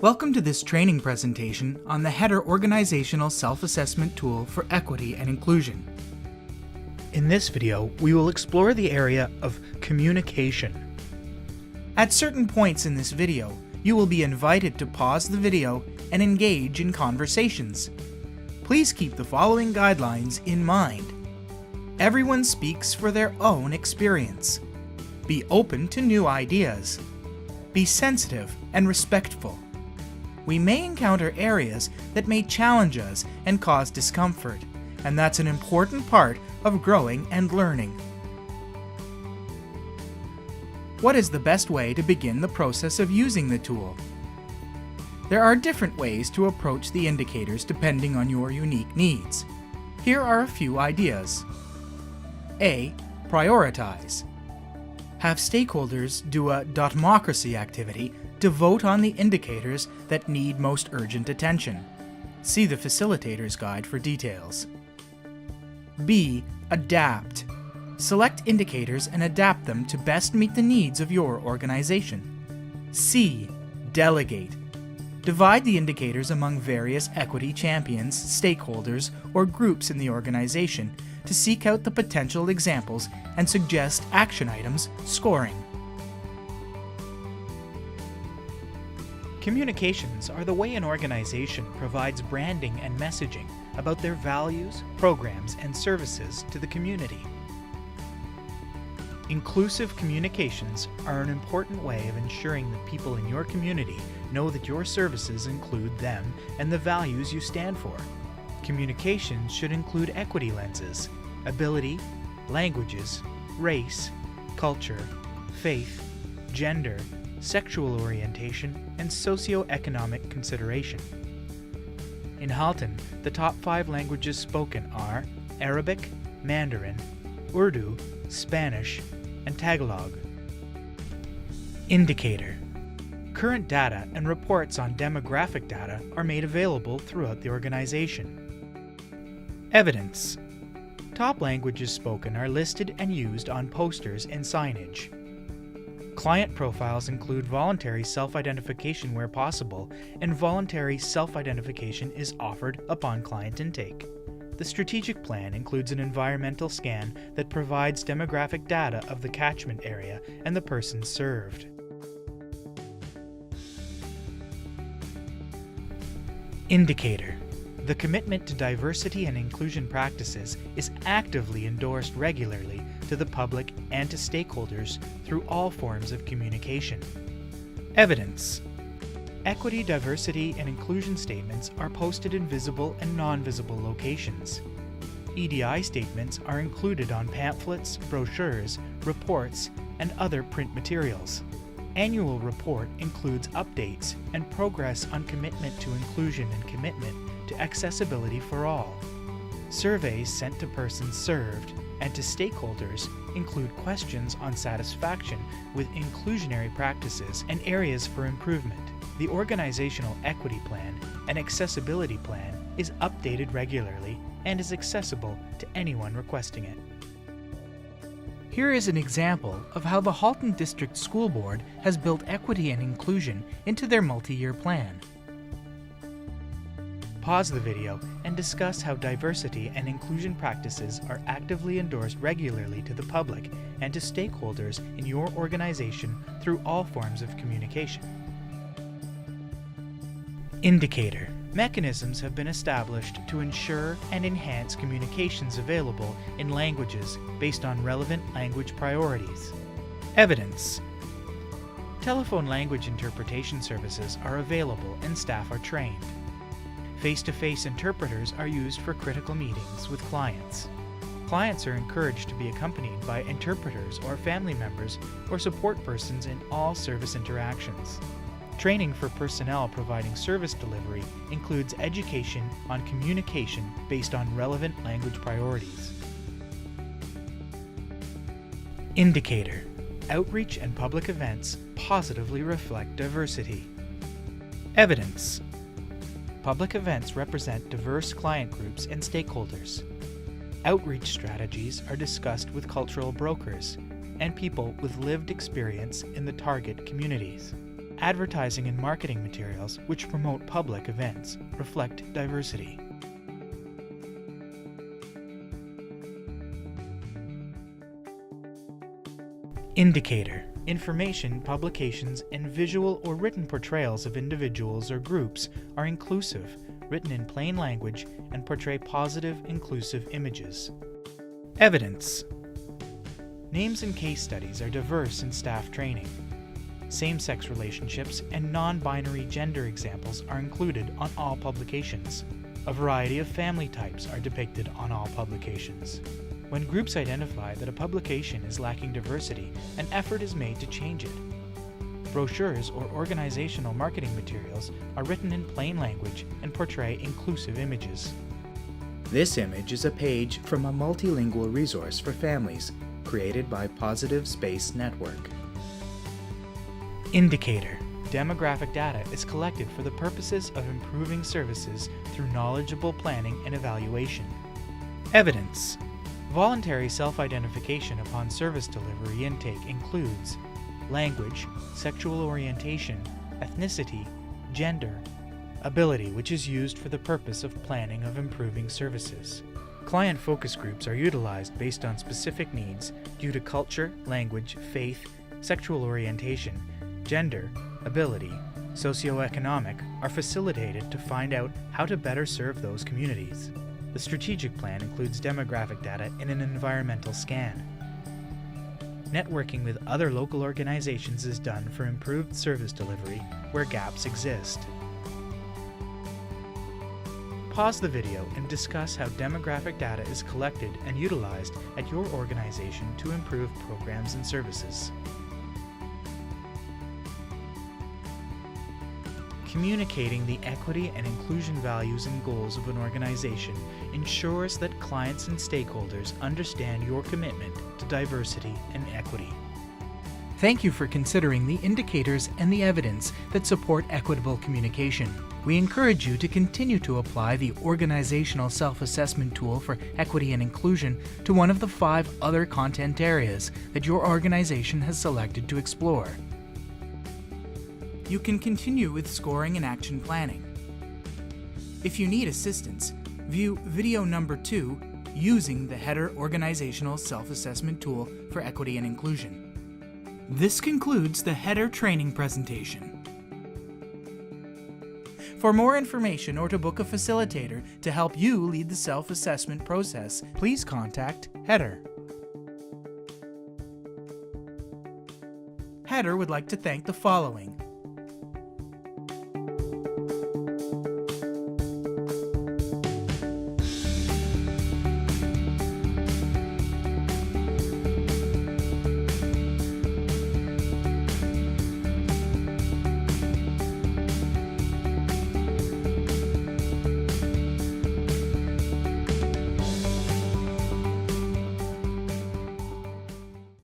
Welcome to this training presentation on the HEDR Organizational Self-Assessment Tool for Equity and Inclusion. In this video, we will explore the area of communication. At certain points in this video, you will be invited to pause the video and engage in conversations. Please keep the following guidelines in mind. Everyone speaks for their own experience. Be open to new ideas. Be sensitive and respectful. We may encounter areas that may challenge us and cause discomfort, and that's an important part of growing and learning. What is the best way to begin the process of using the tool? There are different ways to approach the indicators depending on your unique needs. Here are a few ideas. A. Prioritize. Have stakeholders do a dotmocracy activity to vote on the indicators that need most urgent attention. See the Facilitator's Guide for details. B. Adapt. Select indicators and adapt them to best meet the needs of your organization. C. Delegate. Divide the indicators among various equity champions, stakeholders, or groups in the organization to seek out the potential examples and suggest action items scoring. Communications are the way an organization provides branding and messaging about their values, programs, and services to the community. Inclusive communications are an important way of ensuring that people in your community know that your services include them and the values you stand for. Communications should include equity lenses, ability, languages, race, culture, faith, gender, sexual orientation, and socioeconomic consideration. In Halton, the top 5 languages spoken are Arabic, Mandarin, Urdu, Spanish, and Tagalog. Indicator. Current data and reports on demographic data are made available throughout the organization. Evidence. Top languages spoken are listed and used on posters and signage. Client profiles include voluntary self-identification where possible, and voluntary self-identification is offered upon client intake. The strategic plan includes an environmental scan that provides demographic data of the catchment area and the persons served. Indicator. The commitment to diversity and inclusion practices is actively endorsed regularly to the public and to stakeholders through all forms of communication. Evidence. Equity, diversity, and inclusion statements are posted in visible and non-visible locations. EDI statements are included on pamphlets, brochures, reports, and other print materials. Annual report includes updates and progress on commitment to inclusion and commitment to accessibility for all. Surveys sent to persons served and to stakeholders include questions on satisfaction with inclusionary practices and areas for improvement. The Organizational Equity Plan and Accessibility Plan is updated regularly and is accessible to anyone requesting it. Here is an example of how the Halton District School Board has built equity and inclusion into their multi-year plan. Pause the video and discuss how diversity and inclusion practices are actively endorsed regularly to the public and to stakeholders in your organization through all forms of communication. Indicator. Mechanisms have been established to ensure and enhance communications available in languages based on relevant language priorities. Evidence. Telephone language interpretation services are available and staff are trained. Face-to-face interpreters are used for critical meetings with clients. Clients are encouraged to be accompanied by interpreters or family members or support persons in all service interactions. Training for personnel providing service delivery includes education on communication based on relevant language priorities. Indicator. Outreach and public events positively reflect diversity. Evidence. Public events represent diverse client groups and stakeholders. Outreach strategies are discussed with cultural brokers and people with lived experience in the target communities. Advertising and marketing materials which promote public events reflect diversity. Indicator. Information, publications, and visual or written portrayals of individuals or groups are inclusive, written in plain language, and portray positive, inclusive images. Evidence. Names and case studies are diverse in staff training. Same-sex relationships and non-binary gender examples are included on all publications. A variety of family types are depicted on all publications. When groups identify that a publication is lacking diversity, an effort is made to change it. Brochures or organizational marketing materials are written in plain language and portray inclusive images. This image is a page from a multilingual resource for families created by Positive Space Network. Indicator. Demographic data is collected for the purposes of improving services through knowledgeable planning and evaluation. Evidence. Voluntary self-identification upon service delivery intake includes language, sexual orientation, ethnicity, gender, ability, which is used for the purpose of planning of improving services. Client focus groups are utilized based on specific needs due to culture, language, faith, sexual orientation, gender, ability, socioeconomic are facilitated to find out how to better serve those communities. The strategic plan includes demographic data in an environmental scan. Networking with other local organizations is done for improved service delivery where gaps exist. Pause the video and discuss how demographic data is collected and utilized at your organization to improve programs and services. Communicating the equity and inclusion values and goals of an organization ensures that clients and stakeholders understand your commitment to diversity and equity. Thank you for considering the indicators and the evidence that support equitable communication. We encourage you to continue to apply the organizational self-assessment tool for equity and inclusion to one of the 5 other content areas that your organization has selected to explore. You can continue with scoring and action planning. If you need assistance, view video number 2 using the HEDR Organizational Self-Assessment Tool for Equity and Inclusion. This concludes the HEDR training presentation. For more information or to book a facilitator to help you lead the self-assessment process, please contact HEDR. HEDR would like to thank the following: